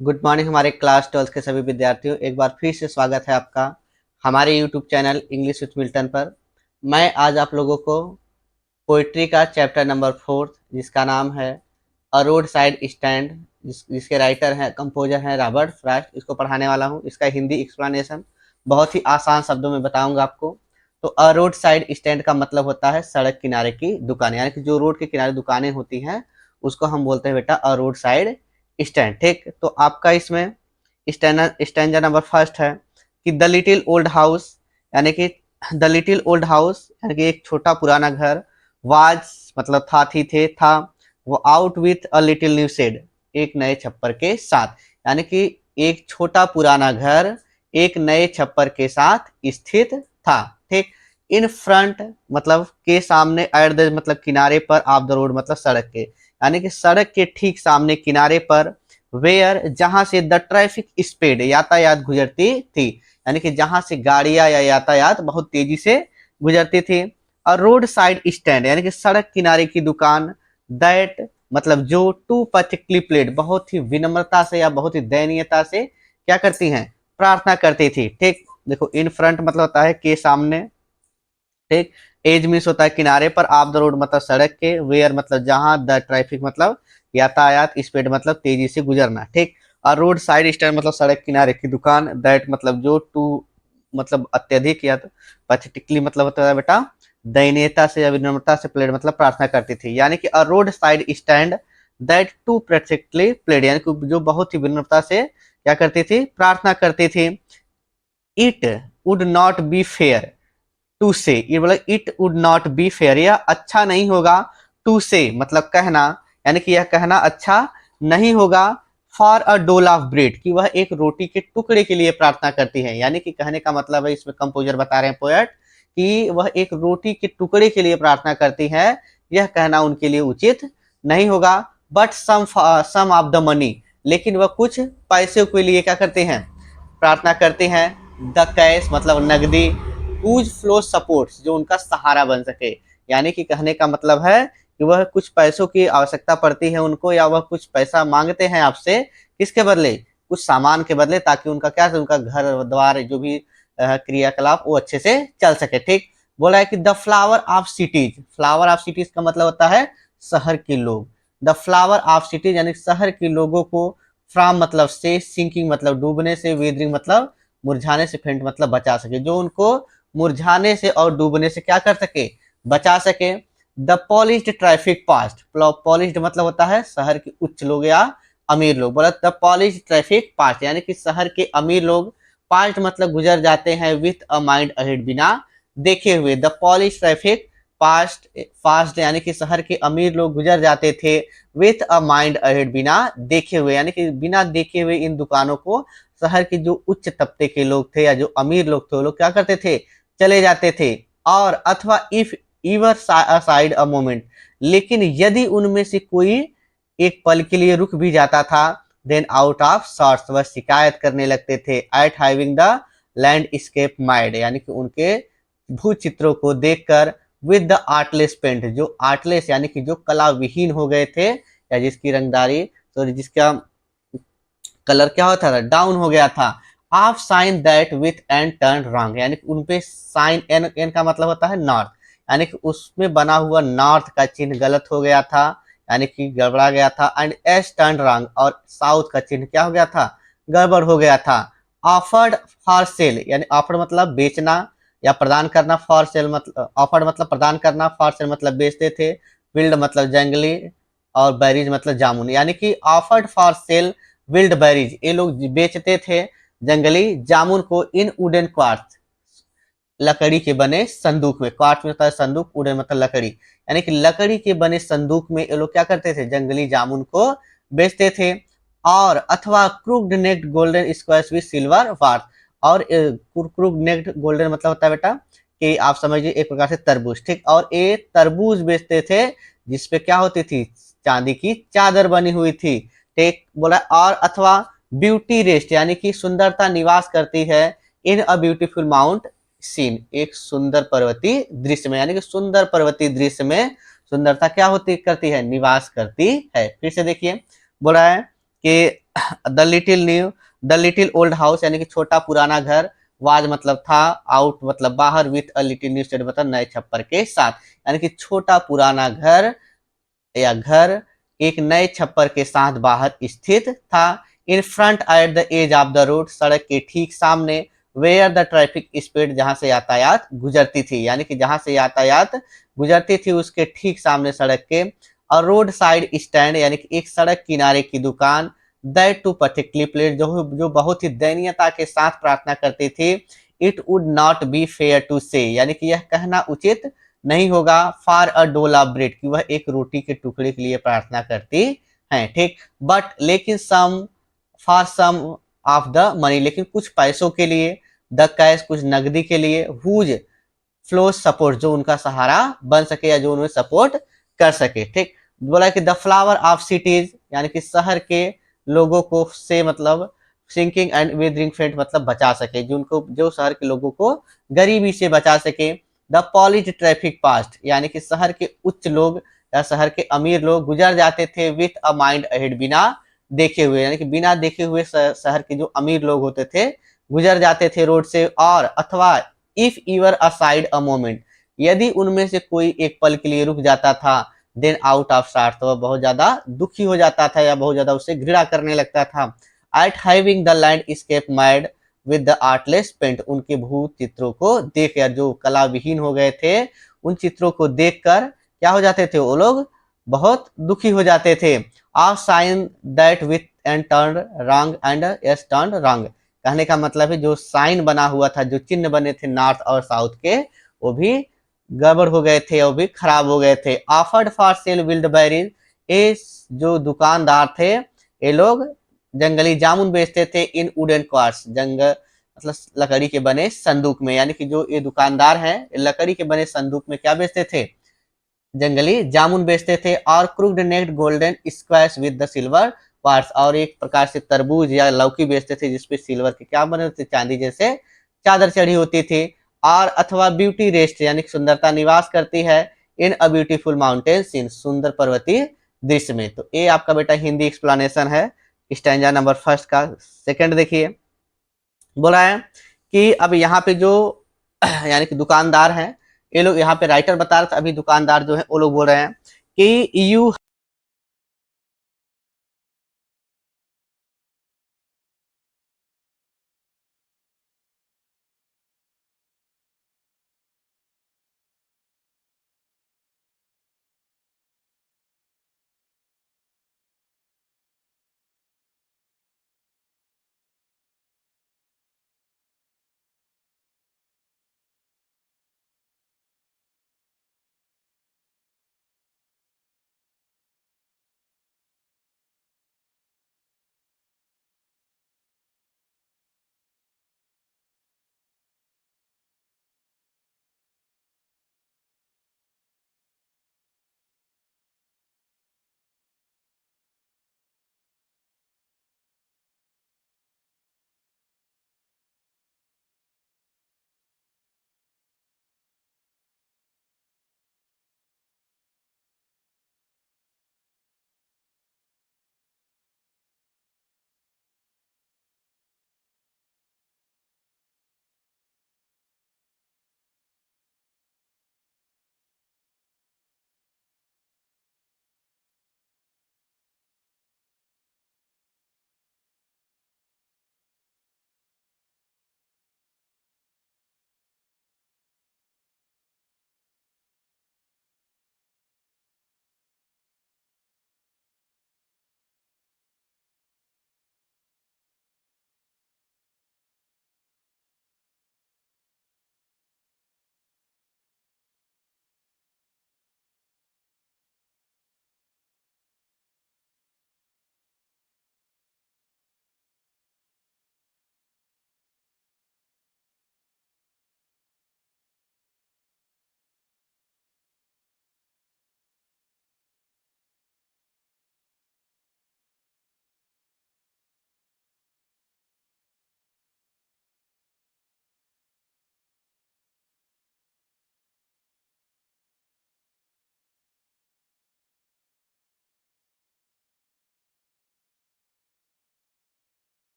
Good morning हमारे class 12 के सभी विद्यार्थियों। एक बार फिर से स्वागत है आपका हमारे YouTube channel English with Milton पर। मैं आज आप लोगों को पोइट्री का चैप्टर नंबर 4 जिसका नाम है अ रोड साइड स्टैंड, जिसके राइटर हैं कंपोजर हैं रॉबर्ट फ्रॉस्ट, इसको पढ़ाने वाला हूँ। इसका हिंदी एक्सप्लेनेशन बहुत ही आसान शब्दों में बताऊंगा आपको। तो अ रोड साइड स्टैंड का मतलब होता है सड़क किनारे की दुकान, यानी कि जो रोड के किनारे दुकानें होती हैं उसको हम बोलते हैं बेटा अ रोड साइड स्टैंड। ठीक, तो आपका इसमें स्टैंडर्ड नंबर फर्स्ट है कि द लिटिल ओल्ड हाउस, यानी कि द लिटिल ओल्ड हाउस यानी कि एक छोटा पुराना घर, वाज मतलब था, थी, थे, था, वो out with a little new shed, एक नए छप्पर के साथ, यानी कि एक छोटा पुराना घर एक नए छप्पर के साथ स्थित था। ठीक, इन फ्रंट मतलब के सामने, एट द मतलब किनारे पर, ऑफ द रोड मतलब सड़क के, यानी कि सड़क के ठीक सामने किनारे पर, वेयर जहां से द ट्रैफिक स्पीड यातायात गुजरती थी, यानी कि जहां से गाड़ियां या यातायात बहुत तेजी से गुजरती थी। और रोड साइड स्टैंड यानी कि सड़क किनारे की दुकान, दैट मतलब जो टू पैथिकली प्लेड बहुत ही विनम्रता से या बहुत ही दयनीयता से क्या करती हैं, प्रार्थना करती थी। ठीक, देखो इन फ्रंट मतलब होता है के सामने, ठीक, एज मीन्स होता है किनारे पर, ऑफ द रोड मतलब सड़क के, वेयर मतलब जहां, द ट्रैफिक मतलब यातायात, स्पीड मतलब तेजी से गुजरना। ठीक, और रोड साइड स्टैंड मतलब सड़क किनारे की दुकान, दैट मतलब जो, टू मतलब अत्यधिक या पैथेटिकली मतलब होता है बेटा दयनीयता से या विनम्रता से, प्लेड मतलब प्रार्थना करती थी, यानी कि a road side stand that too pathetically played, यानी कि जो बहुत ही विनम्रता से क्या करती थी, प्रार्थना करती थी। It would not be fair to say, ये बोला it would not be fair, यह अच्छा नहीं होगा, टू से मतलब कहना, यानी कि यह कहना अच्छा नहीं होगा, फॉर अ डोल ऑफ ब्रेड कि वह एक रोटी के टुकड़े के लिए प्रार्थना करती है, यानी कि कहने का मतलब है, इसमें कंपोजर बता रहे हैं पोएट कि वह एक रोटी के टुकड़े के लिए प्रार्थना करती है, यह कहना उनके लिए उचित नहीं होगा। But some of the money, लेकिन वह कुछ पैसे के लिए क्या करते हैं, प्रार्थना करते हैं। द कैश मतलब नगदी, हुज फ्लो सपोर्ट्स जो उनका सहारा बन सके, यानी कि कहने का मतलब है कि वह कुछ पैसों की आवश्यकता पड़ती है उनको, या वह कुछ पैसा मांगते हैं आपसे, किसके बदले, कुछ सामान के बदले, ताकि उनका क्या, उनका घर द्वार जो भी क्रियाकलाप वो अच्छे से चल सके। ठीक, बोला है कि the flower of cities, flower of cities का मतलब होता है शहर के लोग, द फ्लावर ऑफ सिटीज यानी शहर के लोगों को, फ्रॉम मतलब से, सिंकिंग मतलब डूबने से, वेदरिंग मतलब मुरझाने से, फेंट मतलब बचा सके, जो उनको मुरझाने से और डूबने से क्या कर सके, बचा सके। The polished traffic past, polished मतलब होता है शहर के उच्च लोग या अमीर लोग, बोला द पॉलिश्ड ट्रैफिक पास्ट यानी कि शहर के अमीर लोग, पास्ट मतलब गुजर जाते हैं, विथ अ माइंड अहेड बिना देखे हुए, the polish traffic past, fast यानी कि शहर के अमीर लोग गुजर जाते थे, विथ अ माइंड अहेड बिना देखे हुए, यानी कि बिना देखे हुए इन दुकानों को शहर के जो उच्च तबके के लोग थे या जो अमीर लोग थे वो लोग क्या करते थे, चले जाते थे। और अथवा इफ ईवर साइड अ मोमेंट, लेकिन यदि उनमें से कोई एक पल के लिए रुक भी जाता था, देन आउट ऑफ सॉर्ट्स वह शिकायत करने लगते थे, eight having the landscape might यानी कि उनके भू चित्रों को देखकर, विद द आर्टलेस पेंट जो आर्टलेस यानी कि जो कला विहीन हो गए थे, या जिसकी रंगदारी तो जिसका कलर क्या होता था, डाउन हो गया था, of sine that with and turn wrong, यानी कि उनपे साइन, एन एन का मतलब होता है नॉर्थ, यानी कि उसमें बना हुआ नॉर्थ का चिन्ह गलत हो गया था, यानी कि गड़बड़ा गया था, एंड एस टर्न रॉन्ग और साउथ का चिन्ह क्या हो गया था, गड़बड़ हो गया था। ऑफर्ड फॉर सेल यानी ऑफर्ड मतलब बेचना या प्रदान करना, फॉर सेल मतलब ऑफर्ड मतलब प्रदान करना, फॉर सेल मतलब बेचते थे, विल्ड मतलब जंगली, और बैरीज मतलब जामुन, यानी कि offered for sale wild berries, ये लोग बेचते थे जंगली जामुन को, इन वुडन क्वार्ट्स लकड़ी के बने संदूक में, क्वार्ट्स में होता है संदूक, वुडन मतलब लकड़ी, यानी कि लकड़ी के बने संदूक में ये लोग क्या करते थे, जंगली जामुन को बेचते थे। और अथवा crooked necked golden squares with silver wars, और क्रूक्ड नेक्ड गोल्डन मतलब होता है बेटा कि आप समझिए एक प्रकार से तरबूज, ठीक, और ये तरबूज बेचते थे जिसपे क्या होती थी, चांदी की चादर बनी हुई थी। ठीक, बोला और अथवा ब्यूटी रेस्ट यानी कि सुंदरता निवास करती है, इन अ ब्यूटीफुल माउंट सीन एक सुंदर पर्वतीय दृश्य में, यानी कि सुंदर पर्वतीय दृश्य में सुंदरता क्या होती करती है, निवास करती है। फिर से देखिए, बोला है कि द लिटिल ओल्ड हाउस यानी कि छोटा पुराना घर, वाज मतलब था, आउट मतलब बाहर, with a little new state मतलब नए छप्पर के साथ, यानी कि छोटा पुराना घर या घर एक नए छप्पर के साथ बाहर स्थित था। In front at the edge of the road, सड़क के ठीक सामने, वेयर द ट्रैफिक स्पीड जहां से यातायात गुजरती थी, यानी कि जहां से यातायात गुजरती थी उसके ठीक सामने सड़क के, और रोड साइड स्टैंड यानी कि एक सड़क किनारे की दुकान, दैट टू पर्टिकुलरली प्लेस जो बहुत ही दयनीयता के साथ प्रार्थना करती थी, it would not be fair to say यानी कि यह कहना उचित नहीं होगा, फॉर अ डोल ऑफ ब्रेड कि वह एक रोटी के टुकड़े के लिए प्रार्थना करती हैं, ठीक। बट लेकिन some for some of the money, लेकिन कुछ पैसों के लिए, द कैश कुछ नकदी के लिए, हुज फ्लो सपोर्ट जो उनका सहारा बन सके या जो उन्हें सपोर्ट कर सके, ठीक। बोला कि द फ्लावर ऑफ सिटीज यानी कि शहर के लोगों को से मतलब सिंकिंग एंड विदरिंग फेट मतलब बचा सके, जिनको जो शहर के लोगों को गरीबी से बचा सके। द पॉलिश ट्रैफिक पास्ट यानी कि शहर के उच्च लोग या शहर के अमीर लोग गुजर जाते थे विथ अ माइंड अहेड बिना देखे हुए, यानी कि बिना देखे हुए शहर के जो अमीर लोग होते थे गुजर जाते थे रोड से, और अथवा if you're aside a moment यदि उनमें से कोई एक पल के लिए रुक जाता था, देन आउट ऑफ सार्ट तो वह बहुत ज्यादा दुखी हो जाता था या बहुत ज्यादा उससे घृणा करने लगता था। At having the landscape marred with the artless paint उनके भूत चित्रों को देख या जो कला विहीन हो गए थे उन चित्रों को देखकर क्या हो जाते थे वो लोग बहुत दुखी हो जाते थे। A sign that with and turn wrong and S turn wrong कहने का मतलब है जो साइन बना हुआ था जो चिन्ह बने थे नॉर्थ और साउथ के वो भी गड़बड़ हो गए थे वो भी खराब हो गए थे। Offered for sale wild berries ये जो दुकानदार थे ये लोग जंगली जामुन बेचते थे इन वुडन क्वार्ट्स जंगल मतलब लकड़ी के बने संदूक में, यानी कि जो ये दुकानदार हैं लकड़ी के बने संदूक में क्या बेचते थे जंगली जामुन बेचते थे। और crooked necked golden squash with the silver parts और एक प्रकार से तरबूज या लौकी बेचते थे जिसपे सिल्वर के क्या बने होते चांदी जैसे चादर चढ़ी होती थी। और अथवा ब्यूटी रेस्ट यानी सुंदरता निवास करती है इन अ ब्यूटीफुल माउंटेन सीन सुंदर पर्वतीय दृश्य में। तो ये आपका बेटा हिंदी एक्सप्लेनेशन है स्टैंजा नंबर फर्स्ट का। सेकंड देखिए बोला है कि अब यहाँ पे जो यानी कि दुकानदार हैं ये लोग यहाँ पे राइटर बता रहे थे, अभी दुकानदार जो है वो लोग बोल रहे हैं कि यू